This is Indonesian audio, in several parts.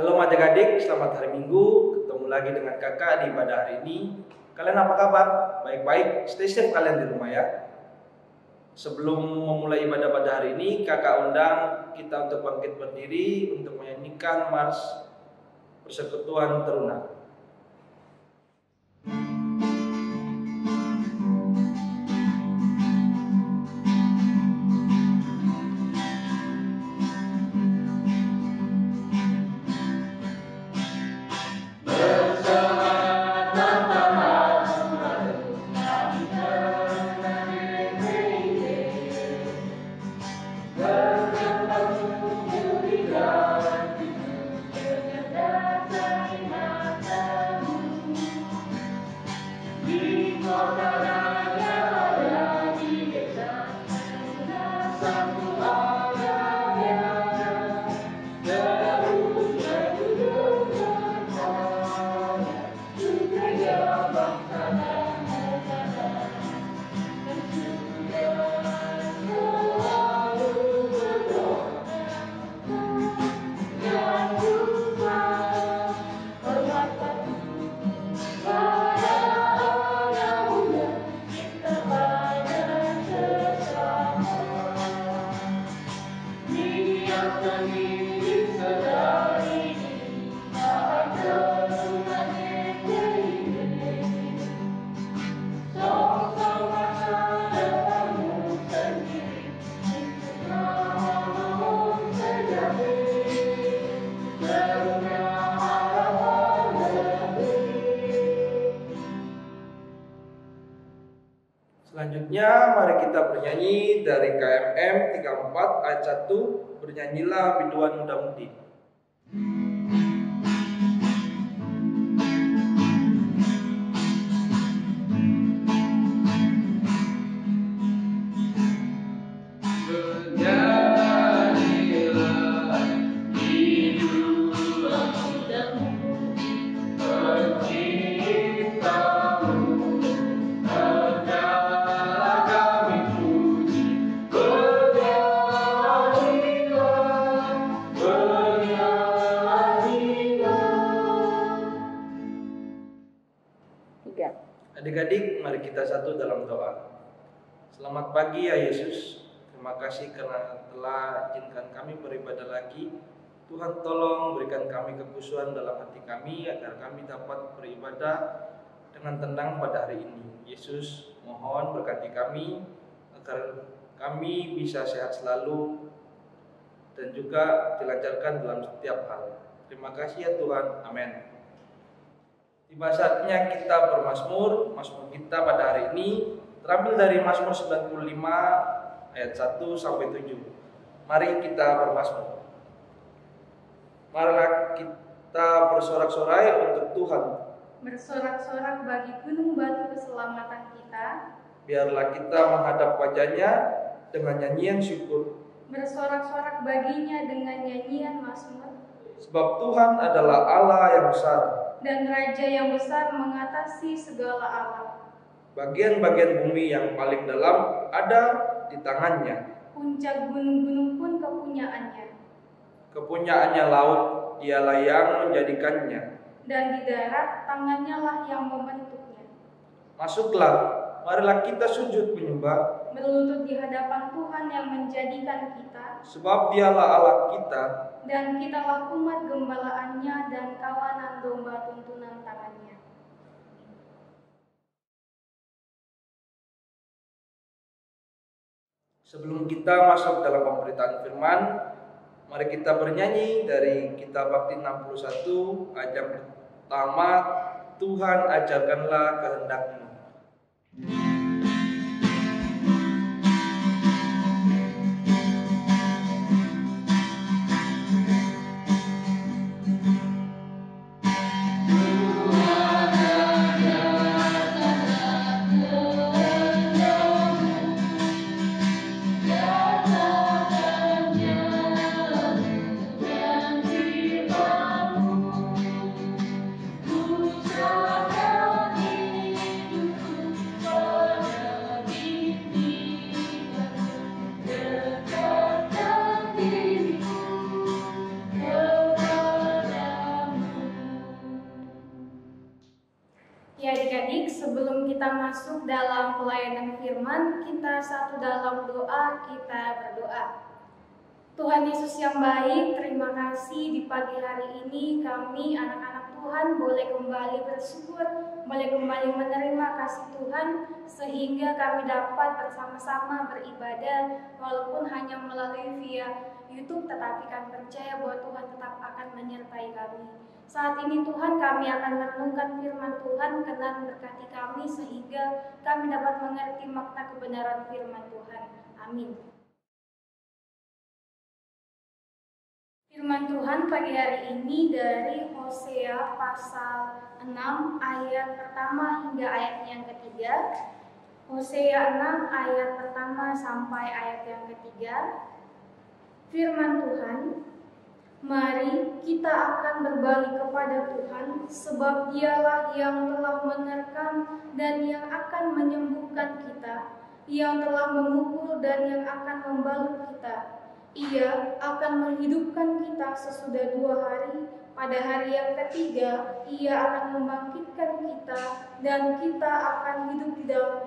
Shalom adik-adik, selamat hari Minggu. Ketemu lagi dengan kakak di ibadah hari ini. Kalian apa kabar? Baik-baik, stay safe kalian di rumah ya. Sebelum memulai ibadah pada hari ini, kakak undang kita untuk bangkit berdiri untuk menyanyikan Mars Persekutuan Teruna. Selanjutnya mari kita bernyanyi dari KMM 34 ayat 1, bernyanyilah biduan muda-mudi. Adik-adik, mari kita satu dalam doa. Selamat pagi ya Yesus. Terima kasih karena telah izinkan kami beribadah lagi. Tuhan tolong berikan kami kekhusyuan dalam hati kami agar kami dapat beribadah dengan tenang pada hari ini. Yesus, mohon berkati kami agar kami bisa sehat selalu dan juga dilancarkan dalam setiap hal. Terima kasih ya Tuhan. Amin. Tiba saatnya kita bermazmur. Mazmur kita pada hari ini terambil dari Mazmur 95 ayat 1 sampai 7. Mari kita bermazmur. Marilah kita bersorak-sorai untuk Tuhan. Bersorak-sorak bagi gunung batu keselamatan kita. Biarlah kita menghadap wajahnya dengan nyanyian syukur. Bersorak-sorak baginya dengan nyanyian mazmur. Sebab Tuhan adalah Allah yang besar dan Raja yang besar mengatasi segala alam. Bagian-bagian bumi yang paling dalam ada di tangannya. Puncak gunung-gunung pun kepunyaannya. Kepunyaannya laut, dialah yang menjadikannya. Dan di darat, tangannya lah yang membentuknya. Masuklah, marilah kita sujud menyembah. Berlutut di hadapan Tuhan yang menjadikan kita. Sebab dialah Allah kita. Dan kitalah umat gembalaannya dan kawanan domba tuntunan tangannya. Sebelum kita masuk dalam pemberitaan firman, mari kita bernyanyi dari kitab Bakti 61 ayat yang pertama, Tuhan ajarkanlah kehendak-Mu. Ya adik-adik, sebelum kita masuk dalam pelayanan firman, kita satu dalam doa, kita berdoa. Tuhan Yesus yang baik, terima kasih di pagi hari ini kami anak-anak Tuhan boleh kembali bersyukur, boleh kembali menerima kasih Tuhan, sehingga kami dapat bersama-sama beribadah walaupun hanya melalui via YouTube, tetapi kami percaya bahwa Tuhan tetap akan menyertai kami. Saat ini Tuhan, kami akan merenungkan firman Tuhan, kenan berkati kami sehingga kami dapat mengerti makna kebenaran firman Tuhan. Amin. Firman Tuhan pagi hari ini dari Hosea pasal 6 ayat pertama hingga ayat yang ketiga. Hosea 6 ayat pertama sampai ayat yang ketiga. Firman Tuhan, mari kita akan berbalik kepada Tuhan, sebab Dialah yang telah menerkam dan yang akan menyembuhkan kita, yang telah memukul dan yang akan membalut kita. Ia akan menghidupkan kita sesudah 2 hari, pada hari yang ketiga Ia akan membangkitkan kita dan kita akan hidup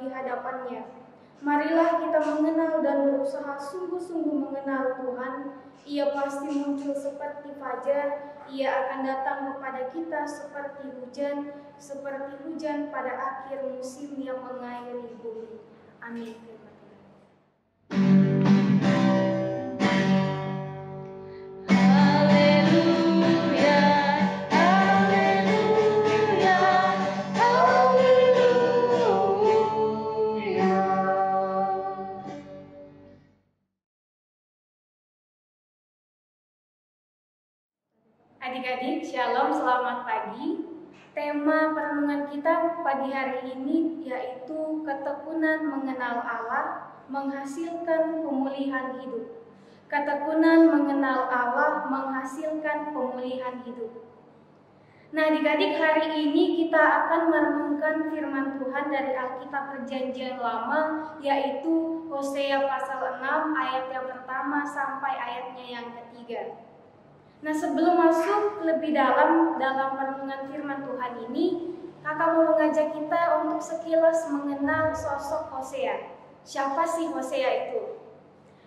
di hadapannya. Marilah kita mengenal dan berusaha sungguh-sungguh mengenal Tuhan. Ia pasti muncul seperti fajar, Ia akan datang kepada kita seperti hujan pada akhir musim yang mengairi bumi. Amin. Adik-adik, shalom, selamat pagi. Tema perenungan kita pagi hari ini yaitu ketekunan mengenal Allah menghasilkan pemulihan hidup. Ketekunan mengenal Allah menghasilkan pemulihan hidup. Nah, adik-adik, hari ini kita akan merenungkan firman Tuhan dari Alkitab Perjanjian Lama, yaitu Hosea pasal 6 ayat yang pertama sampai ayatnya yang ketiga. Nah, sebelum masuk lebih dalam perenungan firman Tuhan ini, kakak mau mengajak kita untuk sekilas mengenal sosok Hosea. Siapa sih Hosea itu?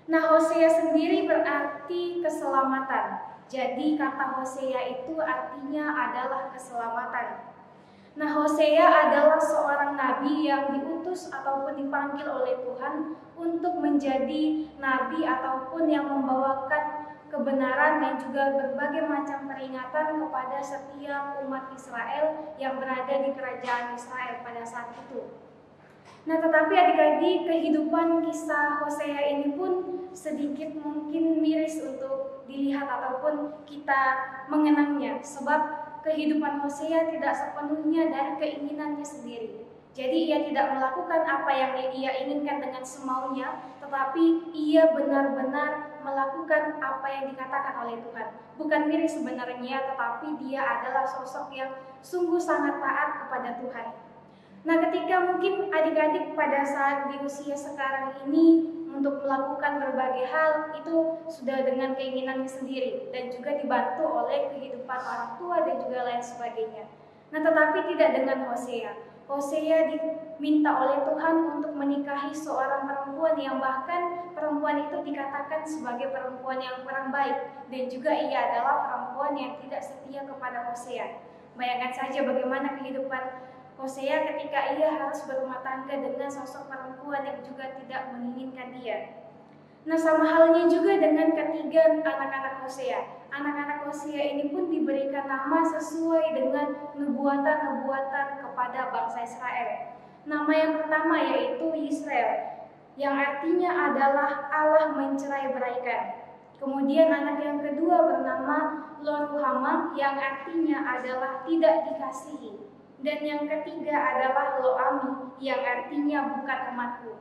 Nah, Hosea sendiri berarti keselamatan. Jadi kata Hosea itu artinya adalah keselamatan. Nah, Hosea adalah seorang nabi yang diutus ataupun dipanggil oleh Tuhan untuk menjadi nabi ataupun yang membawakan kebenaran dan juga berbagai macam peringatan kepada setiap umat Israel yang berada di kerajaan Israel pada saat itu. Nah, tetapi adik-adik, kehidupan kisah Hosea ini pun sedikit mungkin miris untuk dilihat ataupun kita mengenangnya, sebab kehidupan Hosea tidak sepenuhnya dari keinginannya sendiri. Jadi ia tidak melakukan apa yang ia inginkan dengan semaunya, tetapi ia benar-benar melakukan apa yang dikatakan oleh Tuhan. Bukan miris sebenarnya, tetapi dia adalah sosok yang sungguh sangat taat kepada Tuhan. Nah, ketika mungkin adik-adik pada saat di usia sekarang ini untuk melakukan berbagai hal itu sudah dengan keinginannya sendiri dan juga dibantu oleh kehidupan orang tua dan juga lain sebagainya. Nah, tetapi tidak dengan Hosea. Hosea diminta oleh Tuhan untuk menikahi seorang perempuan yang bahkan perempuan itu dikatakan sebagai perempuan yang kurang baik, dan juga ia adalah perempuan yang tidak setia kepada Hosea. Bayangkan saja bagaimana kehidupan Hosea ketika ia harus berumah tangga dengan sosok perempuan yang juga tidak menginginkan dia. Nah, sama halnya juga dengan ketiga anak-anak Hosea. Anak-anak Hosea ini pun diberikan nama sesuai dengan nubuatan-nubuatan kepada bangsa Israel. Nama yang pertama yaitu Yisrael, yang artinya adalah Allah mencerai-beraikan. Kemudian anak yang kedua bernama Lo-ruhama, yang artinya adalah tidak dikasihi. Dan yang ketiga adalah Lo-ami, yang artinya bukan umatku.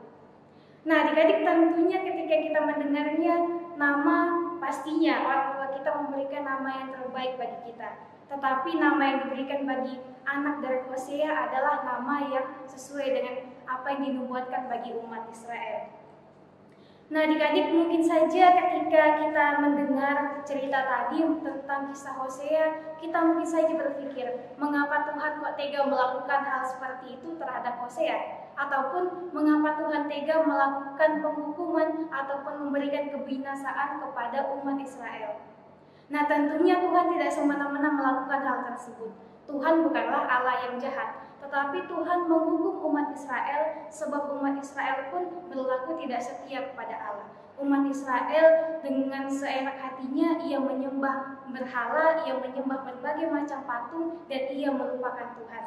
Nah, adik-adik, tentunya ketika kita mendengarnya nama, pastinya orang tua kita memberikan nama yang terbaik bagi kita. Tetapi nama yang diberikan bagi anak dari Hosea adalah nama yang sesuai dengan apa yang dinubuatkan bagi umat Israel. Nah, adik-adik, mungkin saja ketika kita mendengar cerita tadi tentang kisah Hosea, kita mungkin saja berpikir, mengapa Tuhan kok tega melakukan hal seperti itu terhadap Hosea? Ataupun mengapa Tuhan tega melakukan penghukuman ataupun memberikan kebinasaan kepada umat Israel? Nah, tentunya Tuhan tidak semena-mena melakukan hal tersebut. Tuhan bukanlah Allah yang jahat, tetapi Tuhan menghukum umat Israel sebab umat Israel pun berlaku tidak setia kepada Allah. Umat Israel dengan seenak hatinya ia menyembah berhala, ia menyembah berbagai macam patung, dan ia melupakan Tuhan.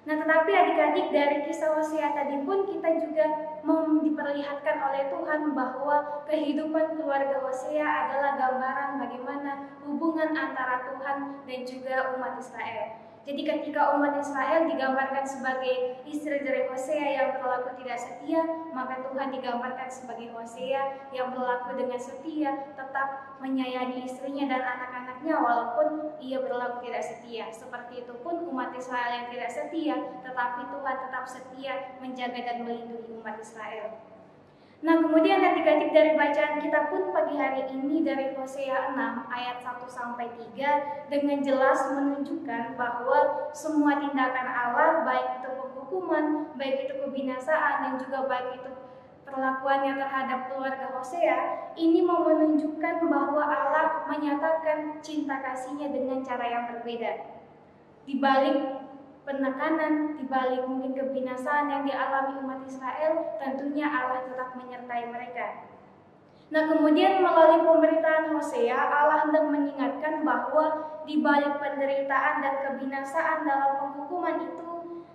Nah, tetapi adik-adik, dari kisah Hosea tadi pun kita juga diperlihatkan oleh Tuhan bahwa kehidupan keluarga Hosea adalah gambaran bagaimana hubungan antara Tuhan dan juga umat Israel. Jadi ketika umat Israel digambarkan sebagai istri dari Hosea yang berlaku tidak setia, maka Tuhan digambarkan sebagai Hosea yang berlaku dengan setia, tetap menyayangi istrinya dan anak-anaknya walaupun ia berlaku tidak setia. Seperti itu pun umat Israel yang tidak setia, tetapi Tuhan tetap setia menjaga dan melindungi umat Israel. Nah, kemudian adik-adik, dari bacaan kita pun pagi hari ini dari Hosea 6 ayat 1-3 dengan jelas menunjukkan bahwa semua tindakan Allah, baik itu penghukuman, baik itu kebinasaan, dan juga baik itu perlakuannya terhadap keluarga Hosea, ini mau menunjukkan bahwa Allah menyatakan cinta kasihnya dengan cara yang berbeda. Di balik penekanan, dibalik mungkin kebinasaan yang dialami umat Israel, tentunya Allah tetap menyertai mereka. Nah, kemudian melalui pemberitaan Hosea, Allah hendak mengingatkan bahwa dibalik penderitaan dan kebinasaan dalam penghukuman itu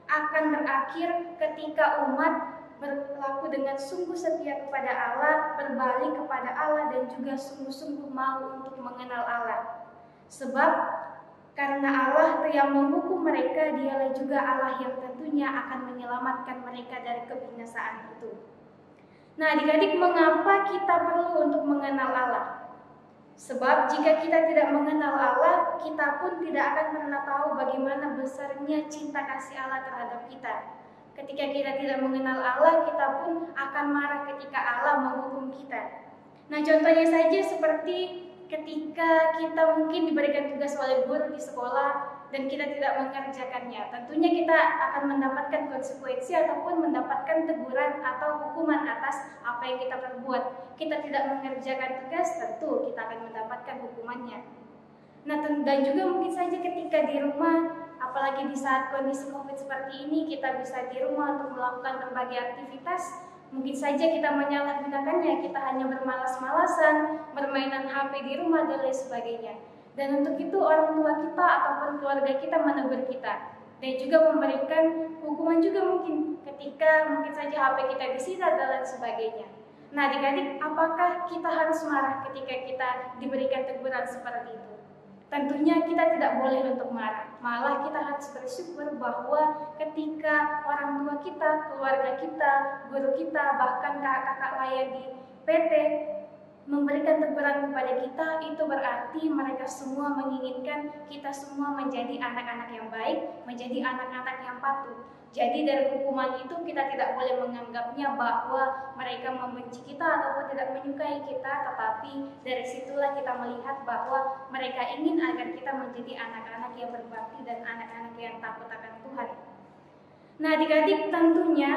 akan berakhir ketika umat berlaku dengan sungguh setia kepada Allah, berbalik kepada Allah, dan juga sungguh-sungguh mau untuk mengenal Allah. Sebab karena Allah yang menghukum mereka, dialah juga Allah yang tentunya akan menyelamatkan mereka dari kebinasaan itu. Nah, adik-adik, mengapa kita perlu untuk mengenal Allah? Sebab jika kita tidak mengenal Allah, kita pun tidak akan pernah tahu bagaimana besarnya cinta kasih Allah terhadap kita. Ketika kita tidak mengenal Allah, kita pun akan marah ketika Allah menghukum kita. Nah, contohnya saja seperti ketika kita mungkin diberikan tugas oleh guru di sekolah dan kita tidak mengerjakannya, tentunya kita akan mendapatkan konsekuensi ataupun mendapatkan teguran atau hukuman atas apa yang kita perbuat. Kita tidak mengerjakan tugas, tentu kita akan mendapatkan hukumannya. Nah, dan juga mungkin saja ketika di rumah, apalagi di saat kondisi COVID seperti ini, kita bisa di rumah untuk melakukan berbagai aktivitas. Mungkin saja kita menyalahgunakannya, kita hanya bermalas-malasan, bermainan HP di rumah, dan lain sebagainya. Dan untuk itu orang tua kita ataupun keluarga kita menegur kita. Dan juga memberikan hukuman juga mungkin ketika mungkin saja HP kita disita dan lain sebagainya. Nah, adik-adik, apakah kita harus marah ketika kita diberikan teguran seperti itu? Tentunya kita tidak boleh untuk marah. Malah kita harus bersyukur bahwa ketika orang tua kita, keluarga kita, guru kita, bahkan kakak-kakak layan di PT memberikan teguran kepada kita, itu berarti mereka semua menginginkan kita semua menjadi anak-anak yang baik, menjadi anak-anak yang patuh. Jadi dari hukuman itu kita tidak boleh menganggapnya bahwa mereka membenci kita ataupun tidak menyukai kita, tetapi dari situlah kita melihat bahwa mereka ingin agar kita menjadi anak-anak yang berbakti dan anak-anak yang takut akan Tuhan. Nah, adik-adik, tentunya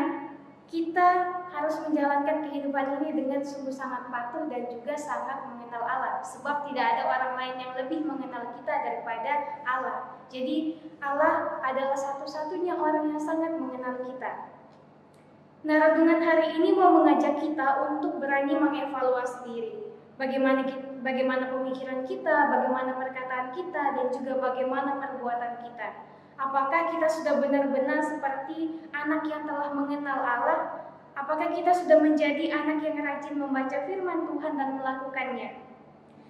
kita harus menjalankan kehidupan ini dengan sungguh sangat patuh dan juga sangat mengenal Allah. Sebab tidak ada orang lain yang lebih mengenal kita daripada Allah. Jadi Allah adalah satu-satunya orang yang sangat mengenal kita. Nah, renungan hari ini mau mengajak kita untuk berani mengevaluasi diri. Bagaimana pemikiran kita, bagaimana perkataan kita, dan juga bagaimana perbuatan kita. Apakah kita sudah benar-benar seperti anak yang telah mengenal Allah? Apakah kita sudah menjadi anak yang rajin membaca firman Tuhan dan melakukannya?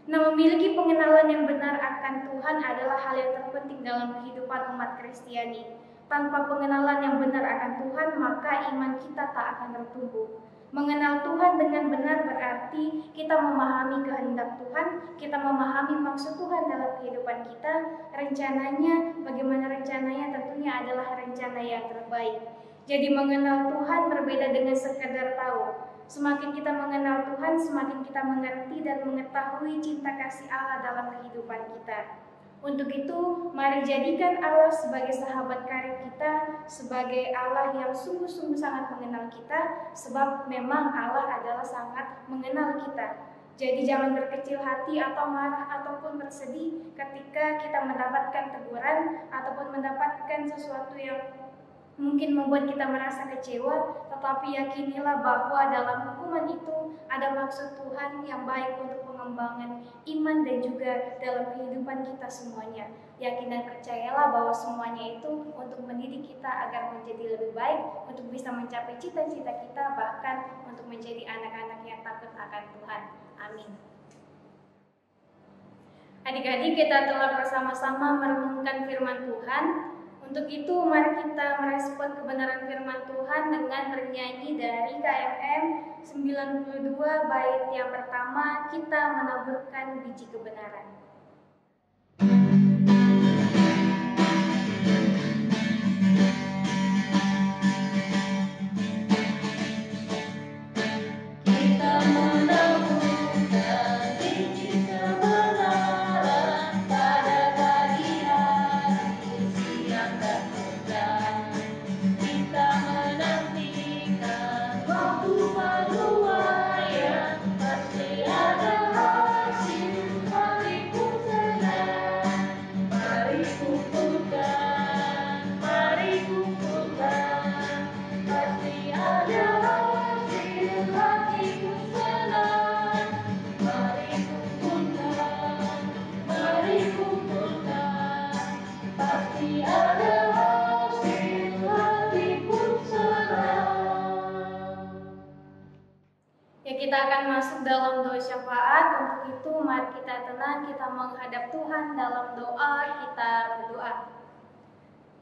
Nah, memiliki pengenalan yang benar akan Tuhan adalah hal yang terpenting dalam kehidupan umat Kristiani. Tanpa pengenalan yang benar akan Tuhan, maka iman kita tak akan bertumbuh. Mengenal Tuhan dengan benar berarti kita memahami kehendak Tuhan, kita memahami maksud Tuhan dalam kehidupan kita, rencananya, bagaimana rencananya tentunya adalah rencana yang terbaik. Jadi mengenal Tuhan berbeda dengan sekedar tahu. Semakin kita mengenal Tuhan, semakin kita mengerti dan mengetahui cinta kasih Allah dalam kehidupan kita. Untuk itu, mari jadikan Allah sebagai sahabat karib kita, sebagai Allah yang sungguh-sungguh sangat mengenal kita, sebab memang Allah adalah sangat mengenal kita. Jadi jangan berkecil hati atau marah ataupun bersedih ketika kita mendapatkan teguran ataupun mendapatkan sesuatu yang mungkin membuat kita merasa kecewa, tetapi yakinilah bahwa dalam hukuman itu ada maksud Tuhan yang baik untuk pengembangan iman dan juga dalam kehidupan kita semuanya. Yakin dan percayalah bahwa semuanya itu untuk mendidik kita agar menjadi lebih baik, untuk bisa mencapai cita-cita kita, bahkan untuk menjadi anak-anak yang takut akan Tuhan. Amin. Adik-adik, kita telah bersama-sama merenungkan firman Tuhan. Untuk itu, mari kita merespon kebenaran firman Tuhan dengan bernyanyi dari KMM 92 bait yang pertama, kita menaburkan biji kebenaran. Kita akan masuk dalam doa syafaat. Untuk itu mari kita tenang, kita menghadap Tuhan dalam doa, kita berdoa.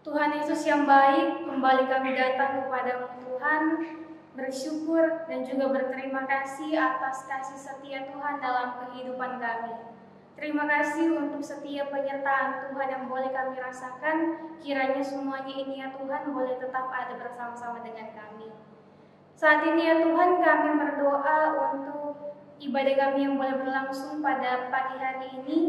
Tuhan Yesus yang baik, kembali kami datang kepadamu Tuhan, bersyukur dan juga berterima kasih atas kasih setia Tuhan dalam kehidupan kami. Terima kasih untuk setiap penyertaan Tuhan yang boleh kami rasakan. Kiranya semuanya ini ya Tuhan boleh tetap ada bersama-sama dengan kami. Saat ini ya Tuhan, kami berdoa untuk ibadah kami yang boleh berlangsung pada pagi hari ini.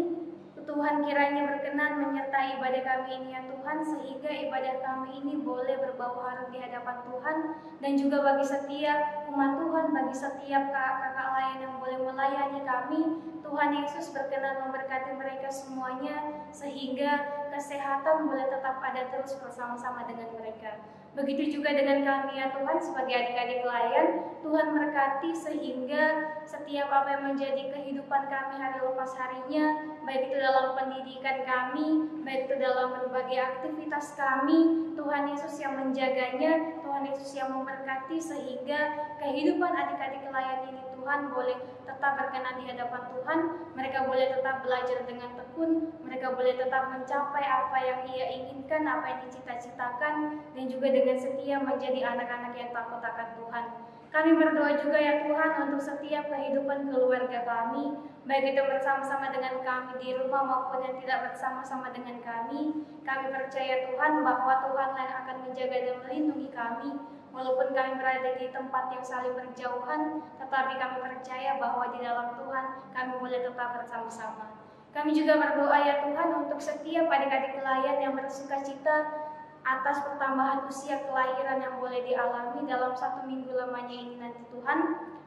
Tuhan kiranya berkenan menyertai ibadah kami ini ya Tuhan, sehingga ibadah kami ini boleh berbau harum di hadapan Tuhan, dan juga bagi setiap umat Tuhan, bagi setiap kakak layan yang boleh melayani kami, Tuhan Yesus berkenan memberkati mereka semuanya, sehingga kesehatan boleh tetap ada terus bersama-sama dengan mereka. Begitu juga dengan kami ya Tuhan, sebagai adik-adik pelayan, Tuhan berkati sehingga setiap apa yang menjadi kehidupan kami hari lepas harinya, baik itu dalam pendidikan kami, baik itu dalam berbagai aktivitas kami, Tuhan Yesus yang menjaganya, Tuhan Yesus yang memberkati sehingga kehidupan adik-adik pelayan ini Tuhan boleh tetap berkenan di hadapan Tuhan, mereka boleh tetap belajar dengan tekun, mereka boleh tetap mencapai apa yang ia inginkan, apa yang dicita-citakan, dan juga dengan setia menjadi anak-anak yang takut akan Tuhan. Kami berdoa juga ya Tuhan untuk setiap kehidupan keluarga kami, baik itu bersama-sama dengan kami di rumah maupun yang tidak bersama-sama dengan kami. Kami percaya Tuhan bahwa Tuhan yang akan menjaga dan melindungi kami. Walaupun kami berada di tempat yang saling berjauhan, tetapi kami percaya bahwa di dalam Tuhan kami boleh tetap bersama-sama. Kami juga berdoa ya Tuhan untuk setiap adik-adik pelayan yang bersukacita atas pertambahan usia kelahiran yang boleh dialami dalam 1 minggu lamanya ini nanti Tuhan.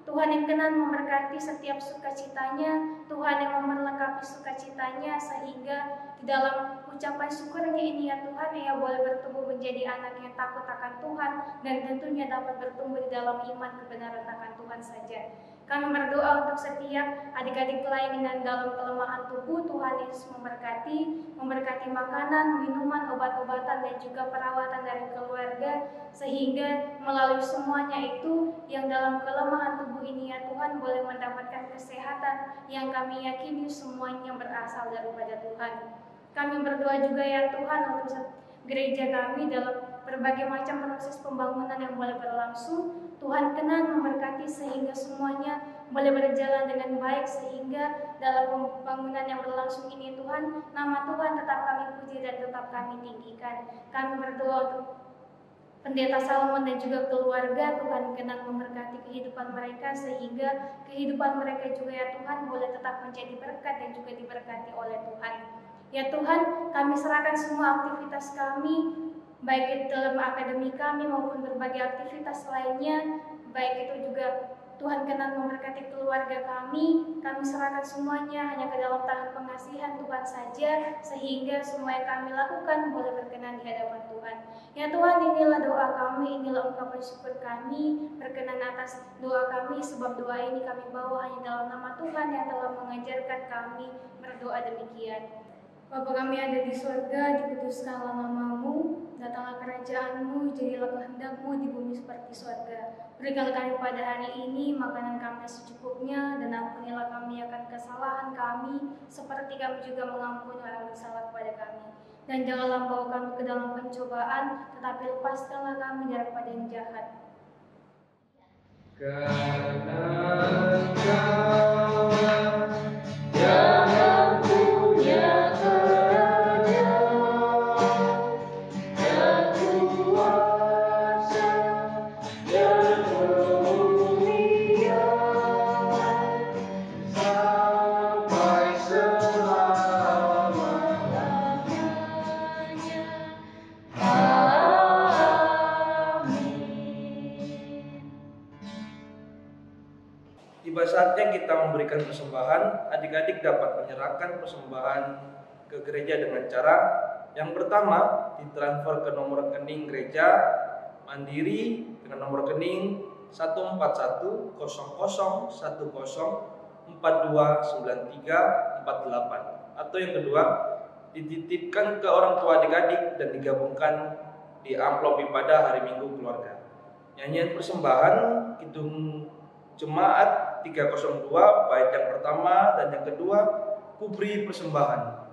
Tuhan yang kenan memberkati setiap sukacitanya, Tuhan yang memperlengkapi sukacitanya, sehingga di dalam ucapan syukurnya ini ya Tuhan, ia boleh bertumbuh menjadi anak yang takut akan Tuhan, dan tentunya dapat bertumbuh di dalam iman kebenaran akan Tuhan saja. Kami berdoa untuk setiap adik-adik pelayanan dalam kelemahan tubuh. Tuhan Yesus memberkati makanan, minuman, obat-obatan, dan juga perawatan dari keluarga, sehingga melalui semuanya itu yang dalam kelemahan tubuh ini ya Tuhan boleh mendapatkan kesehatan yang kami yakini semuanya berasal daripada Tuhan. Kami berdoa juga ya Tuhan untuk gereja kami dalam berbagai macam proses pembangunan yang boleh berlangsung. Tuhan kenan memberkati sehingga semuanya boleh berjalan dengan baik, sehingga dalam pembangunan yang berlangsung ini Tuhan, nama Tuhan tetap kami puji dan tetap kami tinggikan. Kami berdoa untuk Pendeta Salomon dan juga keluarga. Tuhan kenan memberkati kehidupan mereka, sehingga kehidupan mereka juga ya Tuhan boleh tetap menjadi berkat dan juga diberkati oleh Tuhan. Ya Tuhan, kami serahkan semua aktivitas kami, baik dalam akademi kami maupun berbagai aktivitas lainnya, baik itu juga Tuhan kenan memberkati keluarga kami serahkan semuanya hanya ke dalam tangan pengasihan Tuhan saja, sehingga semua yang kami lakukan boleh berkenan di hadapan Tuhan. Ya Tuhan, inilah doa kami, inilah ungkapan syukur kami, berkenan atas doa kami, sebab doa ini kami bawa hanya dalam nama Tuhan yang telah mengajarkan kami berdoa demikian. Bapa kami ada di surga, dikuduskanlah nama-Mu, datanglah kerajaan-Mu, jadilah kehendak-Mu di bumi seperti surga. Berikanlah kami pada hari ini makanan kami secukupnya, dan ampunilah kami akan kesalahan kami, seperti kami juga mengampuni orang yang bersalah kepada kami. Dan janganlah bawa kami ke dalam pencobaan, tetapi lepaskanlah kami daripada yang jahat. Tiba saatnya kita memberikan persembahan. Adik-adik dapat menyerahkan persembahan ke gereja dengan cara yang pertama, ditransfer ke nomor rekening gereja Mandiri dengan nomor rekening 1411010429348, atau yang kedua, dititipkan ke orang tua adik-adik dan digabungkan di amplop ibadah hari Minggu keluarga. Nyanyian persembahan Kidung Jemaat 302 bait yang pertama dan yang kedua, Kubri Persembahan.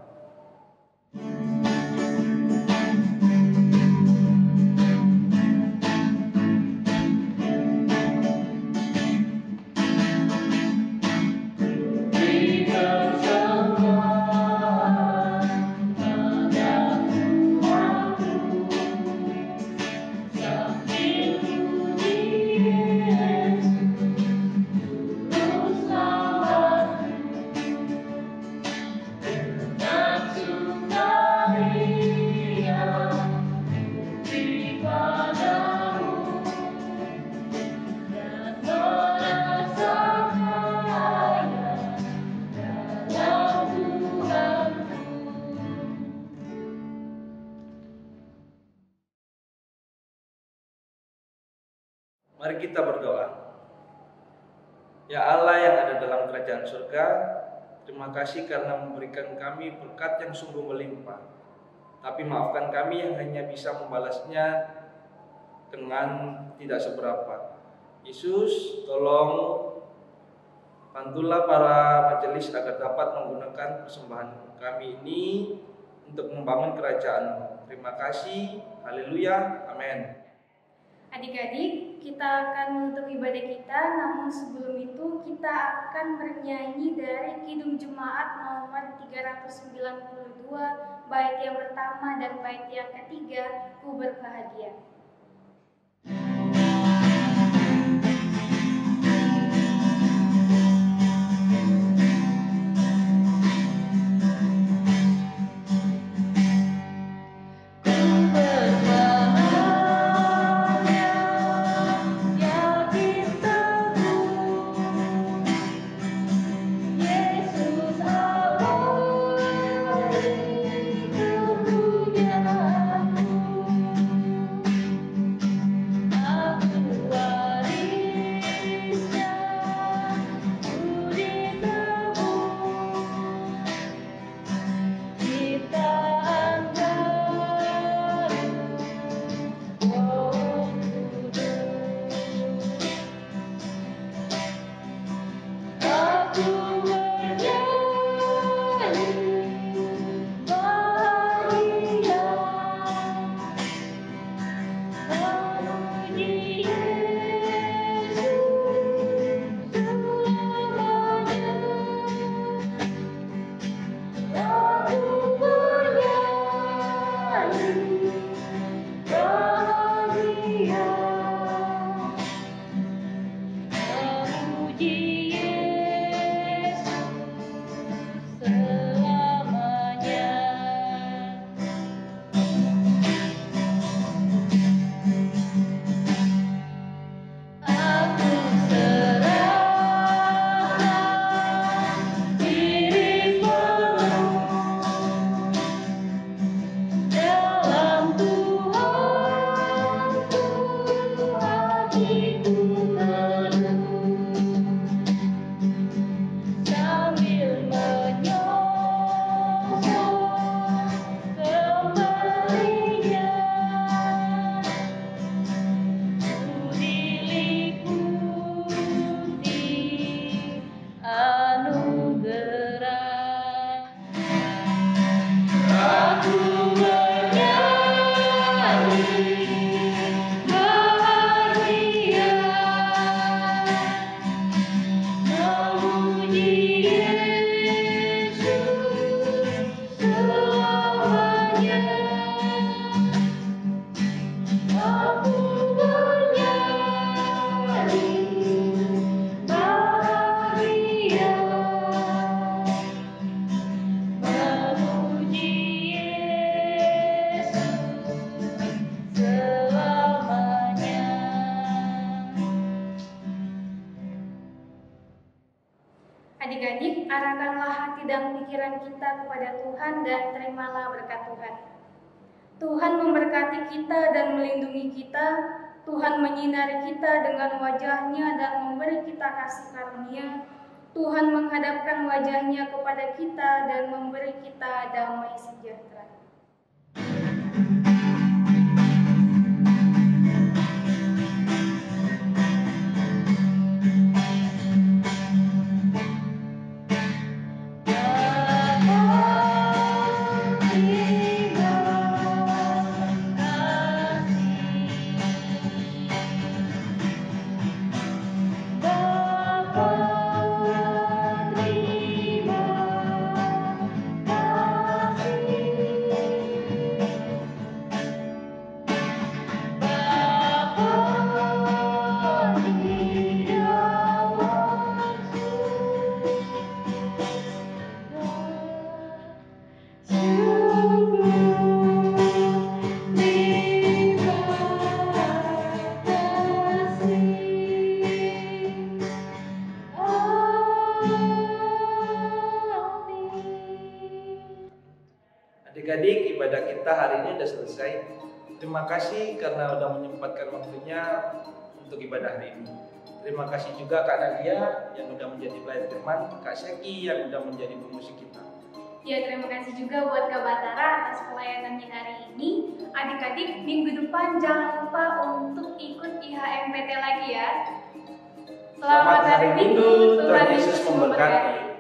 Mari kita berdoa. Ya Allah yang ada dalam kerajaan surga, terima kasih karena memberikan kami berkat yang sungguh melimpah. Tapi maafkan kami yang hanya bisa membalasnya dengan tidak seberapa. Yesus, tolong bantulah para majelis agar dapat menggunakan persembahan kami ini untuk membangun kerajaan-Mu. Terima kasih. Haleluya. Amin. Adik-adik, kita akan menutup ibadah kita, namun sebelum itu kita akan bernyanyi dari Kidung Jemaat nomor 392, bait yang pertama dan bait yang ketiga, Ku Berbahagia. Yesus Adik-adik, arahkanlah hati dan pikiran kita kepada Tuhan dan terimalah berkat Tuhan. Tuhan memberkati kita dan melindungi kita. Tuhan menyinari kita dengan wajah-Nya dan memberi kita kasih karunia. Tuhan menghadapkan wajah-Nya kepada kita dan memberi kita damai sejahtera. Adik-adik, ibadah kita hari ini sudah selesai. Terima kasih karena sudah menyempatkan waktunya untuk ibadah hari ini. Terima kasih juga Kak Nadia yang sudah menjadi pelayan firman, Kak Syeki yang sudah menjadi pemusik kita. Ya, terima kasih juga buat Kak Batara atas pelayanannya hari ini. Adik-adik, minggu depan jangan lupa untuk ikut IHMPT lagi ya. Selamat hari Minggu, Tuhan Yesus memberkati.